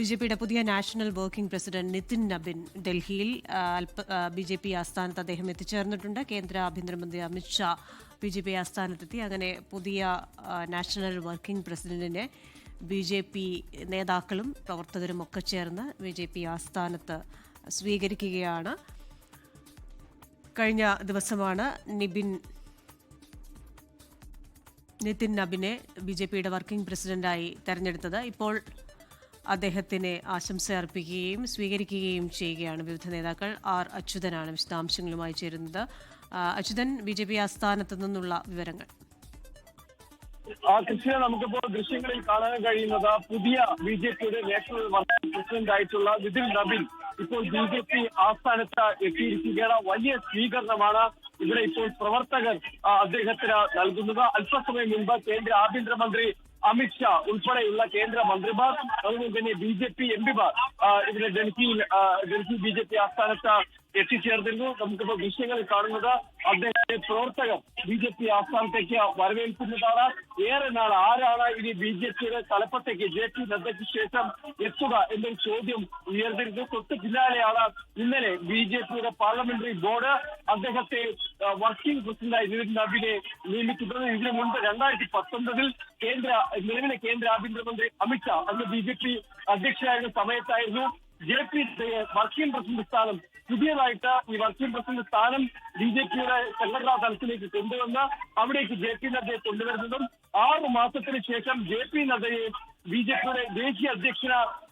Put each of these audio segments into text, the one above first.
ബിജെപിയുടെ പുതിയ national working president Nitin Nabin ഡൽഹിയിൽ ബിജെപി ആസ്ഥാനത്ത് അദ്ദേഹം എത്തിച്ചേർന്നിട്ടുണ്ട്. കേന്ദ്ര ആഭ്യന്തരമന്ത്രി അമിത്ഷാ ബിജെപി ആസ്ഥാനത്തെത്തി. അങ്ങനെ പുതിയ നാഷണൽ വർക്കിംഗ് പ്രസിഡന്റിനെ ബിജെപി നേതാക്കളും പ്രവർത്തകരും ഒക്കെ ചേർന്ന് ബിജെപി ആസ്ഥാനത്ത് സ്വീകരിക്കുകയാണ്. കഴിഞ്ഞ ദിവസമാണ് നിതിൻ നബിനെ ബിജെപിയുടെ വർക്കിംഗ് പ്രസിഡന്റായി തെരഞ്ഞെടുത്തത്. ഇപ്പോൾ അദ്ദേഹത്തിന് ആശംസ അർപ്പിക്കുകയും സ്വീകരിക്കുകയും ചെയ്യുകയാണ് വിവിധ നേതാക്കൾ. ആർ അച്യുതനാണ് വിശദാംശങ്ങളുമായി ചേരുന്നത്. അച്യുതൻ, ബിജെപി ആസ്ഥാനത്ത് നിന്നുള്ള വിവരങ്ങൾ. കൃഷ്ണ, നമുക്കിപ്പോൾ ദൃശ്യങ്ങളിൽ കാണാൻ കഴിയുന്നത് പുതിയ ബിജെപിയുടെ നാഷണൽ വർക്കിംഗ് പ്രസിഡന്റ് ആയിട്ടുള്ള നിതിൻ നബിൻ ഇപ്പോൾ ബിജെപി ആസ്ഥാനത്ത് എത്തിയിരിക്കുകയാണ്. വലിയ സ്വീകരണമാണ് ഇവിടെ ഇപ്പോൾ പ്രവർത്തകർ അദ്ദേഹത്തിന് നൽകുന്നത്. അല്പസമയം മുൻപ് കേന്ദ്ര ആഭ്യന്തരമന്ത്രി അമിത്ഷാ ഉൾപ്പെടെയുള്ള കേന്ദ്ര മന്ത്രിമാർ, അതുപോലെ തന്നെ ബിജെപി എംപിമാർ ഇവിടെ ഡൽഹി ബിജെപി ആസ്ഥാനത്ത് എത്തിച്ചേർന്നിരുന്നു. നമുക്കിപ്പോൾ ദൃശ്യങ്ങളിൽ കാണുന്നത് അദ്ദേഹത്തെ പ്രവർത്തകർ ബിജെപി ആസ്ഥാനത്തേക്ക് വരവേൽക്കുന്നതാണ്. ഏറെ നാൾ ആരാണ് ഇനി ബിജെപിയുടെ തലപ്പത്തേക്ക് ജെ.പി. നദ്ദയ്ക്ക് ശേഷം എത്തുക എന്നൊരു ചോദ്യം ഉയർന്നിരുന്നു. തൊട്ട് പിന്നാലെയാണ് ഇന്നലെ ബിജെപിയുടെ പാർലമെന്ററി ബോർഡ് അദ്ദേഹത്തെ വർക്കിംഗ് പ്രസിഡന്റായി നിതിൻ നബിനെ നിയമിക്കുന്നത്. ഇതിനു മുൻപ് 2019 നിലവിലെ കേന്ദ്ര ആഭ്യന്തരമന്ത്രി അമിത്ഷാ അന്ന് ബിജെപി അധ്യക്ഷനായിരുന്ന സമയത്തായിരുന്നു ജെ.പി. വർക്കിംഗ് പ്രസിഡന്റ് സ്ഥാനം പുതിയതായിട്ട് ഈ വർക്കിംഗ് പ്രസിഡന്റ് സ്ഥാനം ബിജെപിയുടെ സംഘടനാ തലത്തിലേക്ക് കൊണ്ടുവന്ന് അവിടേക്ക് ജെ.പി. നദ്ദയെ കൊണ്ടുവരുന്നതും 6 മാസത്തിന് ശേഷം ജെ.പി. നദ്ദയെ ബിജെപിയുടെ ദേശീയ അധ്യക്ഷ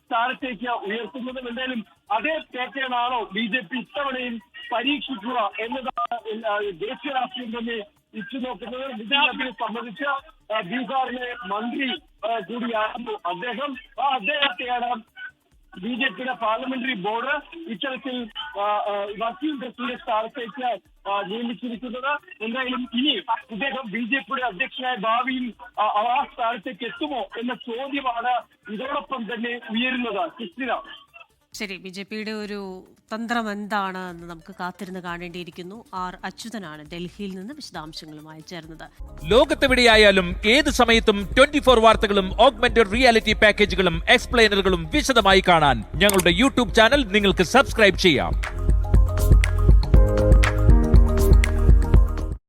സ്ഥാനത്തേക്ക് ഉയർത്തുന്നതും. എന്തായാലും അതേ പാറ്റേൺ ആണോ ബിജെപി ഇത്തവണയും പരീക്ഷിക്കുക എന്നതാണ് ദേശീയ രാഷ്ട്രീയം തന്നെ ഉറ്റുനോക്കുന്നത്. നിതിൻ നബിനെ സംബന്ധിച്ച് ബീഹാറിലെ മന്ത്രി കൂടിയായിരുന്നു അദ്ദേഹം. അദ്ദേഹത്തെയാണ് ബിജെപിയുടെ പാർലമെന്ററി ബോർഡ് ഇത്തരത്തിൽ വർക്കിംഗ് പ്രസിഡന്റ് സ്ഥാനത്തേക്ക് നിയമിച്ചിരിക്കുന്നത്. എന്തായാലും ഇനി ഇദ്ദേഹം ബിജെപിയുടെ അധ്യക്ഷനായ ഭാവിയിൽ ആ സ്ഥാനത്തേക്ക് എത്തുമോ എന്ന ചോദ്യമാണ് ഇതോടൊപ്പം തന്നെ ഉയരുന്നത്. കൃഷ്ണ, ശരി, ബിജെപിയുടെ ഒരു തന്ത്രം എന്താണ് എന്ന് നമുക്ക് കാത്തിരുന്ന് കാണേണ്ടിയിരിക്കുന്നു. ആർ അച്യുതനാണ് ഡൽഹിയിൽ നിന്ന് വിശദാംശങ്ങളുമായി ചേർന്നത്. ലോകത്തെവിടെയായാലും ഏത് സമയത്തും 24 വാർത്തകളും ഓഗ്മെന്റഡ് റിയാലിറ്റി പാക്കേജുകളും എക്സ്പ്ലെയിനറുകളും വിശദമായി കാണാൻ ഞങ്ങളുടെ യൂട്യൂബ് ചാനൽ നിങ്ങൾക്ക് സബ്സ്ക്രൈബ് ചെയ്യാം.